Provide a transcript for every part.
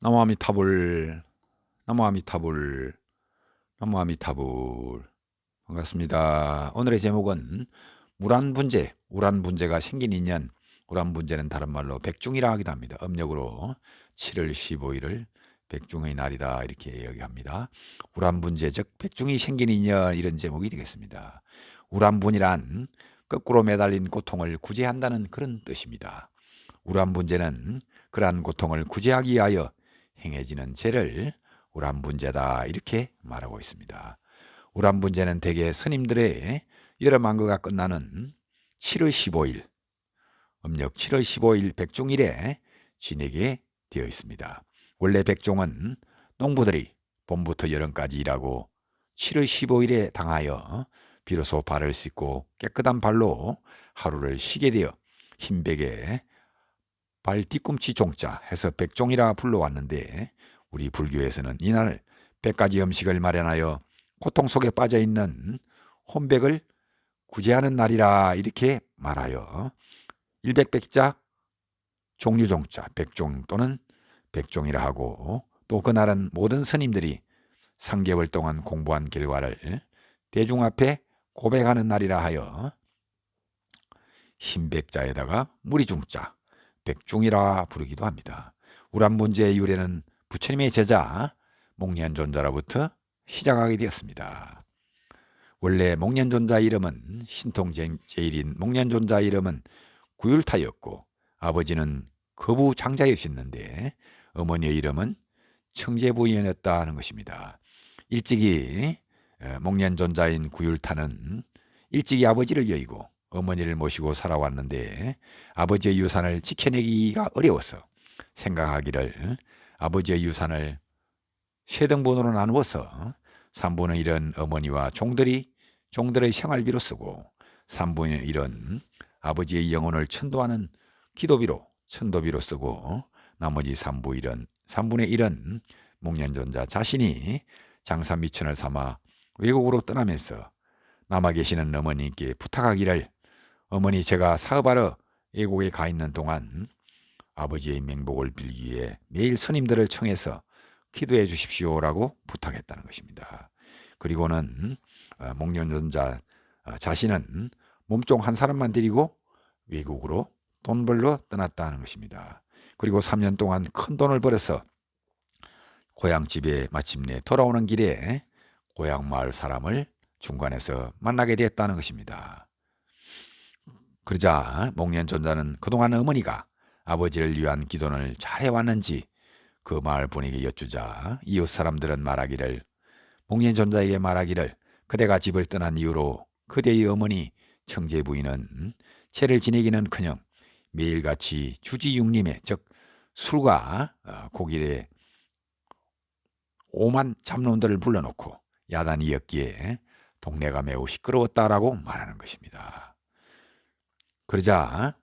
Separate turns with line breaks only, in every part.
나무아미타불, 나무아미타불, 나무아미타불. 반갑습니다. 오늘의 제목은 우란분재, 우란분재가 생긴 인연. 우란분재는 다른 말로 백중이라 하기도 합니다. 음력으로 7월 15일을 백중의 날이다 이렇게 이야기합니다. 우란분재 즉 백중이 생긴 인연, 이런 제목이 되겠습니다. 우란분이란 거꾸로 매달린 고통을 구제한다는 그런 뜻입니다. 우란분재는 그러한 고통을 구제하기 위하여 행해지는 죄를 우란분재다 이렇게 말하고 있습니다. 우란분재는 대개 스님들의 여러 만거가 끝나는 7월 15일, 음력 7월 15일 백중일에 지내게 되어 있습니다. 원래 백종은 농부들이 봄부터 여름까지 일하고 7월 15일에 당하여 비로소 발을 씻고 깨끗한 발로 하루를 쉬게 되어 흰백에 발 뒤꿈치 종자 해서 백종이라 불러왔는데, 우리 불교에서는 이날 100가지 음식을 마련하여 고통 속에 빠져있는 혼백을 구제하는 날이라 이렇게 말하여 일백백자 종류종자 백종 또는 백종이라 하고, 또 그날은 모든 스님들이 3개월 동안 공부한 결과를 대중 앞에 고백하는 날이라 하여 흰백자에다가 무리중자 백중이라 부르기도 합니다. 우란분재의 유래는 부처님의 제자 목련존자로부터 시작하게 되었습니다. 원래 목련존자 이름은 신통제일인 목련존자 이름은 구율타였고 아버지는 거부장자였었는데 어머니의 이름은 청제부인이었다 하는 것입니다. 일찍이 목련존자인 구율타는 일찍이 아버지를 여의고 어머니를 모시고 살아왔는데, 아버지의 유산을 지켜내기가 어려워서 생각하기를 아버지의 유산을 세 등분으로 나누어서 3분의 1은 어머니와 종들의 생활비로 쓰고 3분의 1은 아버지의 영혼을 천도하는 기도비로 천도비로 쓰고 나머지 3분의 1은 목련존자 자신이 장사미천을 삼아 외국으로 떠나면서 남아 계시는 어머니께 부탁하기를, 어머니 제가 사업하러 외국에 가 있는 동안 아버지의 명복을 빌기 위해 매일 스님들을 청해서 기도해 주십시오라고 부탁했다는 것입니다. 그리고는 목련존자 자신은 몸종 한 사람만 데리고 외국으로 돈 벌러 떠났다는 것입니다. 그리고 3년 동안 큰 돈을 벌어서 고향집에 마침내 돌아오는 길에 고향 마을 사람을 중간에서 만나게 됐다는 것입니다. 그러자 목련존자는 그동안 어머니가 아버지를 위한 기도를 잘 해왔는지 그 마을 분에게 여쭈자 이웃 사람들은 목련존자에게 말하기를 그대가 집을 떠난 이후로 그대의 어머니 청제 부인은 채를 지내기는커녕 매일같이 주지육림에 즉 술과 고기에 오만 잡놈들을 불러놓고 야단이었기에 동네가 매우 시끄러웠다라고 말하는 것입니다. 그러자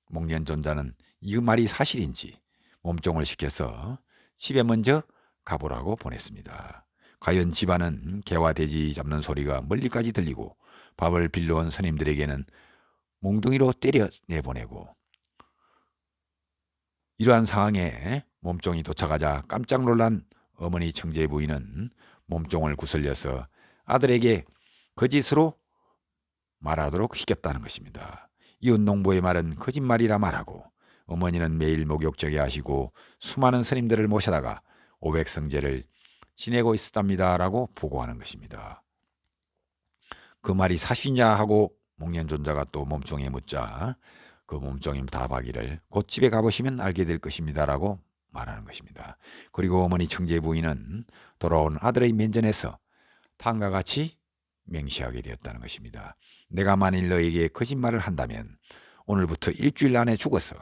목련존자는 이 말이 사실인지 몸종을 시켜서 집에 먼저 가보라고 보냈습니다. 과연 집안은 개와 돼지 잡는 소리가 멀리까지 들리고 밥을 빌려온 스님들에게는 몽둥이로 때려 내보내고, 이러한 상황에 몸종이 도착하자 깜짝 놀란 어머니 청제 부인은 몸종을 구슬려서 아들에게 거짓으로 말하도록 시켰다는 것입니다. 이웃 농부의 말은 거짓말이라 말하고 어머니는 매일 목욕제게 하시고 수많은 스님들을 모셔다가 500성제를 지내고 있었답니다라고 보고하는 것입니다. 그 말이 사실이냐 하고 목련존자가 또 몸종에 묻자 그 몸종이 답하기를 곧 집에 가보시면 알게 될 것입니다라고 말하는 것입니다. 그리고 어머니 청제 부인은 돌아온 아들의 면전에서 다음과 같이 맹시하게 되었다는 것입니다. 내가 만일 너에게 거짓말을 한다면 오늘부터 일주일 안에 죽어서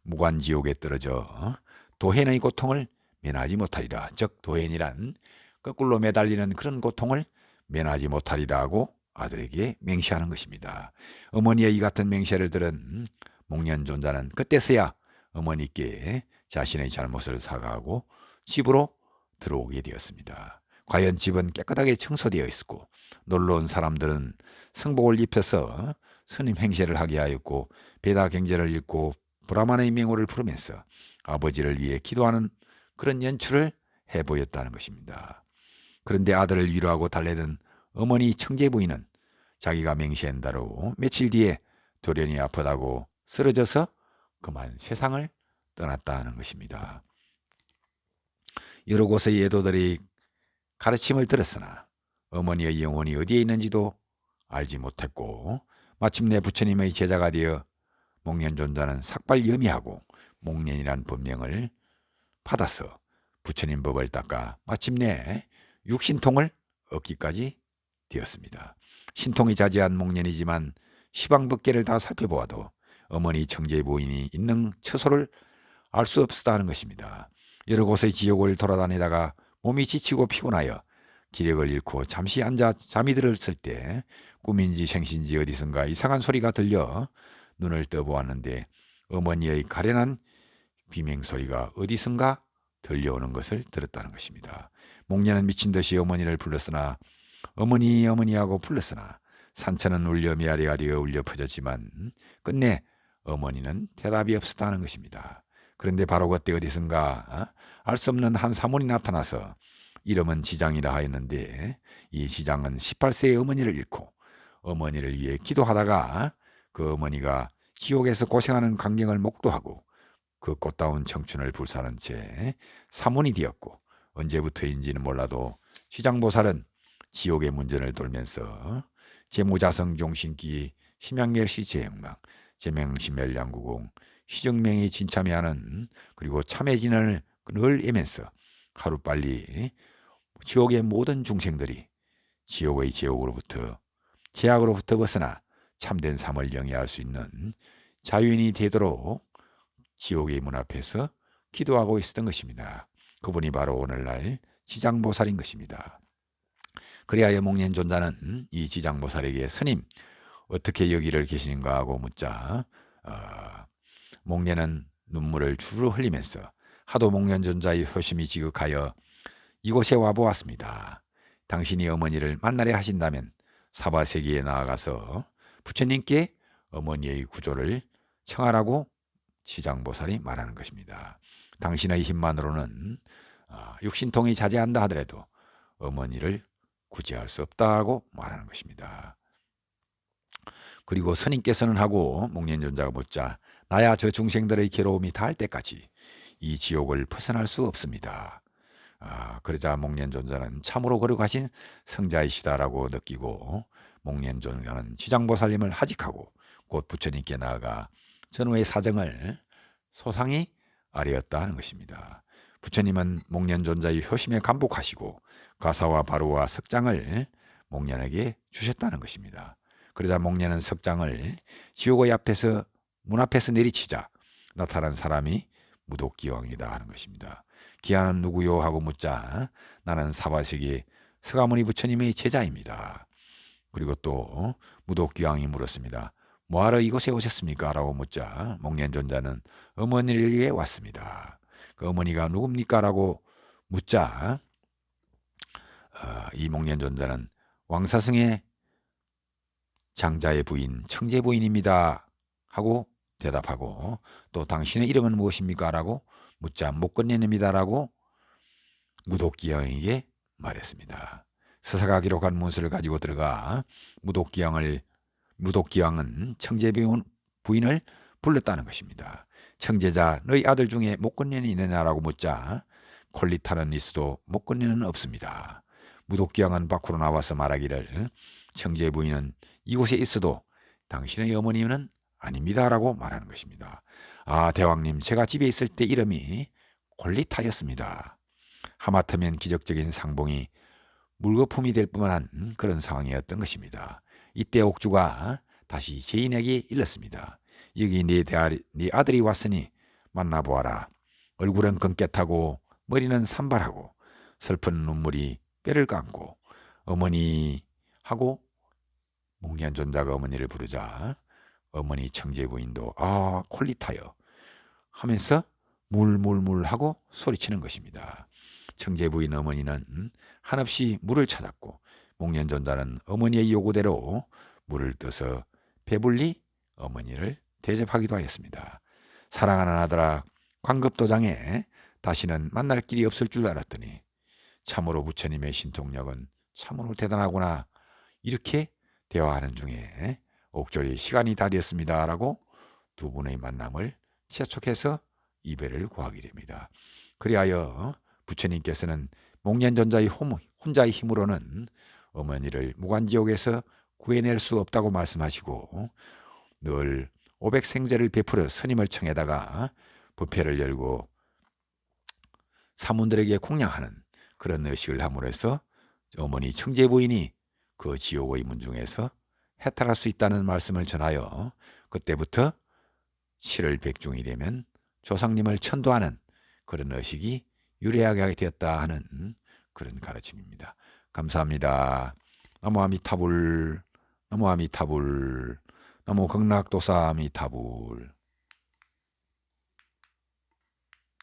무관지옥에 떨어져 도hen의 고통을 면하지 못하리라. 즉 도hen이란 거꾸로 매달리는 그런 고통을 면하지 못하리라고 아들에게 맹시하는 것입니다. 어머니의 이 같은 맹세를 들은 목련존자는 그때서야 어머니께 자신의 잘못을 사과하고 집으로 들어오게 되었습니다. 과연 집은 깨끗하게 청소되어 있었고 놀러온 사람들은 성복을 입혀서 스님 행세를 하게 하였고 베다 경전을 읽고 브라만의 명호를 부르면서 아버지를 위해 기도하는 그런 연출을 해보였다는 것입니다. 그런데 아들을 위로하고 달래던 어머니 청제 부인은 자기가 맹세한 대로 며칠 뒤에 돌연히 아프다고 쓰러져서 그만 세상을 떠났다는 것입니다. 여러 곳의 예도들이 가르침을 들었으나 어머니의 영혼이 어디에 있는지도 알지 못했고 마침내 부처님의 제자가 되어 목련존자는 삭발염이하고 목련이란 법명을 받아서 부처님 법을 닦아 마침내 육신통을 얻기까지 되었습니다. 신통이 자제한 목련이지만 시방법계를 다 살펴보아도 어머니 청제 부인이 있는 처소를 알 수 없었다는 것입니다. 여러 곳의 지옥을 돌아다니다가 몸이 지치고 피곤하여 기력을 잃고 잠시 앉아 잠이 들었을 때 꿈인지 생신지 어디선가 이상한 소리가 들려 눈을 떠보았는데 어머니의 가련한 비명소리가 어디선가 들려오는 것을 들었다는 것입니다. 목련은 미친 듯이 어머니를 불렀으나 어머니 어머니 하고 불렀으나 산천은 울려 메아리가 되어 울려 퍼졌지만 끝내 어머니는 대답이 없었다는 것입니다. 그런데 바로 그때 어디선가 알 수 없는 한 사문이 나타나서 이름은 지장이라 하였는데 이 지장은 18세의 어머니를 잃고 어머니를 위해 기도하다가 그 어머니가 지옥에서 고생하는 광경을 목도하고 그 꽃다운 청춘을 불사른 채 사문이 되었고 언제부터인지는 몰라도 지장보살은 지옥의 문전을 돌면서 제모자성 종신기 심양멸시 제영망 제명심멸양구공 시정명이 진참해하는 그리고 참해진을 늘 애면서 하루빨리 지옥의 모든 중생들이 지옥의 제옥으로부터 제약으로부터 벗어나 참된 삶을 영위할 수 있는 자유인이 되도록 지옥의 문 앞에서 기도하고 있었던 것입니다. 그분이 바로 오늘날 지장보살인 것입니다. 그리하여 목련존자는 이 지장보살에게 스님 어떻게 여기를 계시는가 하고 묻자 목련은 눈물을 주르르 흘리면서 하도 목련존자의 효심이 지극하여 이곳에 와보았습니다. 당신이 어머니를 만나려 하신다면 사바세계에 나아가서 부처님께 어머니의 구조를 청하라고 지장보살이 말하는 것입니다. 당신의 힘만으로는 육신통이 자제한다 하더라도 어머니를 구제할 수 없다고 말하는 것입니다. 그리고 스님께서는 하고 목련존자가 묻자 나야 저 중생들의 괴로움이 닿을 때까지 이 지옥을 벗어날 수 없습니다. 그러자 목련존자는 참으로 거룩하신 성자이시다라고 느끼고 목련존자는 지장보살님을 하직하고 곧 부처님께 나아가 전후의 사정을 소상히 아뢰었다 하는 것입니다. 부처님은 목련존자의 효심에 감복하시고 가사와 바루와 석장을 목련에게 주셨다는 것입니다. 그러자 목련은 석장을 지옥의 앞에서 문 앞에서 내리치자 나타난 사람이 무독기왕이다 하는 것입니다. 기아는 누구요 하고 묻자 나는 사바세계 서가모니 부처님의 제자입니다. 그리고 또 무독기왕이 물었습니다. 뭐하러 이곳에 오셨습니까? 라고 묻자 목련존자는 어머니를 위해 왔습니다. 그 어머니가 누굽니까? 라고 묻자 이 목련존자는 왕사성의 장자의 부인 청제 부인입니다 하고 대답하고 또 당신의 이름은 무엇입니까? 라고 묻자 목건년입니다 라고 무독기왕에게 말했습니다. 서사가 기록한 문서를 가지고 들어가 무독기왕은 청제 부인을 불렀다는 것입니다. 청제자 너희 아들 중에 목건년이 있느냐라고 묻자 콜리타는 있어도 목건년은 없습니다. 무독기왕은 밖으로 나와서 말하기를 청제 부인은 이곳에 있어도 당신의 어머니는 아닙니다라고 말하는 것입니다. 대왕님 제가 집에 있을 때 이름이 콜리타였습니다. 하마터면 기적적인 상봉이 물거품이 될 뻔한 그런 상황이었던 것입니다. 이때 옥주가 다시 제인에게 일렀습니다. 여기 네 아들이 왔으니 만나보아라. 얼굴은 금깨하고 머리는 산발하고 슬픈 눈물이 뼈를 감고 어머니 하고 목련존자가 어머니를 부르자 어머니 청제 부인도 콜리타요 하면서 물물물 하고 소리치는 것입니다. 청제 부인 어머니는 한없이 물을 찾았고 목련존자는 어머니의 요구대로 물을 떠서 배불리 어머니를 대접하기도 하였습니다. 사랑하는 아들아 광급도장에 다시는 만날 길이 없을 줄 알았더니 참으로 부처님의 신통력은 참으로 대단하구나. 이렇게 대화하는 중에 옥졸이 시간이 다 되었습니다라고 두 분의 만남을 재촉해서 이별을 구하게 됩니다. 그리하여 부처님께서는 목련존자의 혼자의 힘으로는 어머니를 무간지옥에서 구해낼 수 없다고 말씀하시고 늘 500생제를 베풀어 스님을 청에다가 부패를 열고 사문들에게 공양하는 그런 의식을 함으로 해서 어머니 청제 부인이 그 지옥의 문중에서 해탈할 수 있다는 말씀을 전하여 그때부터 7월 백중이 되면 조상님을 천도하는 그런 의식이 유래하게 되었다 하는 그런 가르침입니다. 감사합니다. 나무 아미타불, 나무 아미타불, 나무 극락도사 아미타불.